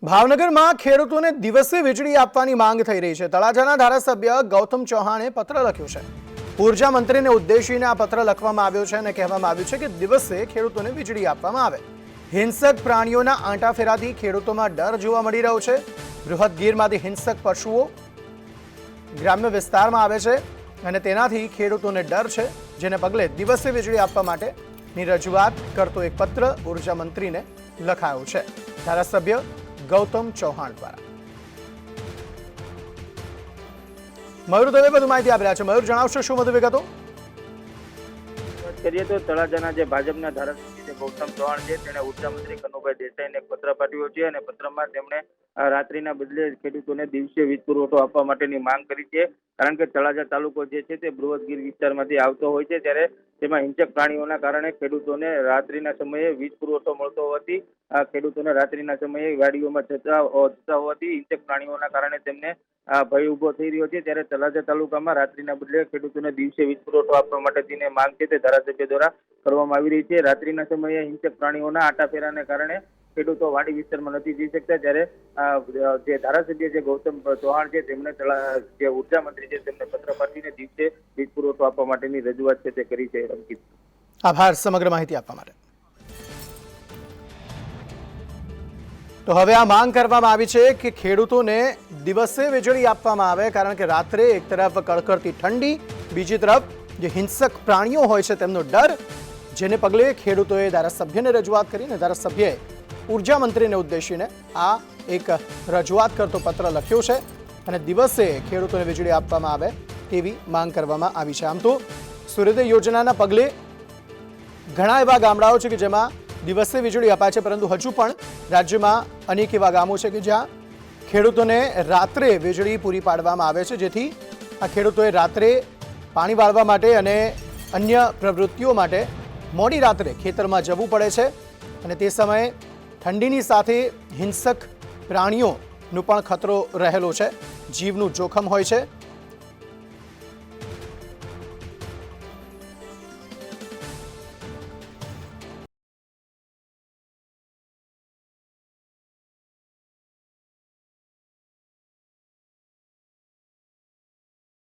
ભાવનગરમાં ખેડૂતોને દિવસે વીજળી આપવાની માંગ થઈ રહી છે। તળાજાના ધારાસભ્ય ગૌતમ ચૌહાણે પત્ર લખ્યો છે। ઉર્જા મંત્રીને ઉદ્દેશીને આ પત્ર લખવામાં આવ્યો છે અને કહેવામાં આવ્યું છે કે દિવસે ખેડૂતોને વીજળી આપવામાં આવે। હિંસક પ્રાણીઓના આંટાફેરાથી ખેડૂતોમાં ડર જોવા મળી રહ્યો છે। બૃહદ ગીરમાંથી હિંસક પશુઓ ગ્રામ્ય વિસ્તારમાં આવે છે અને તેનાથી ખેડૂતોને ડર છે, જેને પગલે દિવસે વીજળી આપવા માટેની રજૂઆત કરતો એક પત્ર ઉર્જા મંત્રીને લખાયો છે। ધારાસભ્ય ગૌતમ ચૌહાણ દ્વારા મયુર દવે વધુ માહિતી આપી રહ્યા છે। મયુર, જણાવશો શું વધુ વિગતો? કરીએ તો તળાજાના જે ભાજપના ધારાસભ્ય છે ગૌતમ ચૌહાણ છે, તેણે ઉર્જા મંત્રી કનુભાઈ દેસાઈને એક પત્ર પાઠવ્યો છે અને પત્રમાં તેમણે રાત્રિના બદલે ખેડૂતોને દિવસે વીજ પુરવઠો આપવા માટેની માંગ કરી છે। કારણ કે તળાજા તાલુકો જે છે તે બૃહદ ગીર વિસ્તારમાંથી આવતો હોય છે, ત્યારે તેમાં હિંસક પ્રાણીઓના કારણે ખેડૂતોને રાત્રિના સમયે વીજ પુરવઠો મળતો હોવાથી ખેડૂતોને રાત્રિના સમયે વાડીઓમાં જતા હોવાથી હિંસક પ્રાણીઓના કારણે તેમને ભય ઉભો થઈ રહ્યો છે। ત્યારે તળાજા તાલુકામાં રાત્રિના બદલે ખેડૂતોને દિવસે વીજ પુરવઠો આપવા માટેની માંગ છે તે ધારાસભ્ય દ્વારા કરવામાં આવી રહી છે। રાત્રિના સમયે હિંસક પ્રાણીઓના આટાફેરાને કારણે ખેડૂતો વાડી વિસ્તારમાં નથી જઈ શકતા, જ્યારે જે ધારાસભ્ય છે ગૌતમ ચૌહાણ છે તેમણે જે ઉર્જા મંત્રી છે તેમને પત્ર પાઠવીને દિવસે વીજ પુરવઠો આપવા માટેની રજૂઆત છે તે કરી છે। અંકિત, આભાર સમગ્ર માહિતી આપવા માટે। તો હવે આ માંગ કરવામાં આવી છે કે ખેડૂતોને દિવસે વીજળી આપવામાં આવે, કારણ કે રાત્રે એક તરફ કડકડતી ઠંડી, બીજી તરફ જે હિંસક પ્રાણીઓ હોય છે તેમનો ડર, જેને પગલે ખેડૂતોએ ધારાસભ્યને રજૂઆત કરીને ધારાસભ્યએ ઉર્જા મંત્રીને ઉદ્દેશીને આ એક રજૂઆત કરતો પત્ર લખ્યો છે અને દિવસે ખેડૂતોને વીજળી આપવામાં આવે તેવી માંગ કરવામાં આવી છે। આમ તો સૂર્યોદય યોજનાના પગલે ઘણા એવા ગામડાઓ છે કે જેમાં દિવસે વીજળી અપાય છે, પરંતુ હજુ પણ રાજ્યમાં અનેક એવા ગામો છે કે જ્યાં ખેડૂતોને રાત્રે વીજળી પૂરી પાડવામાં આવે છે, જેથી આ ખેડૂતોએ રાત્રે પાણી વાળવા માટે અને અન્ય પ્રવૃત્તિઓ માટે મોડી રાત્રે ખેતરમાં જવું પડે છે અને તે સમયે ઠંડીની સાથે હિંસક પ્રાણીઓનો પણ ખતરો રહેલો છે, જીવનું જોખમ હોય છે।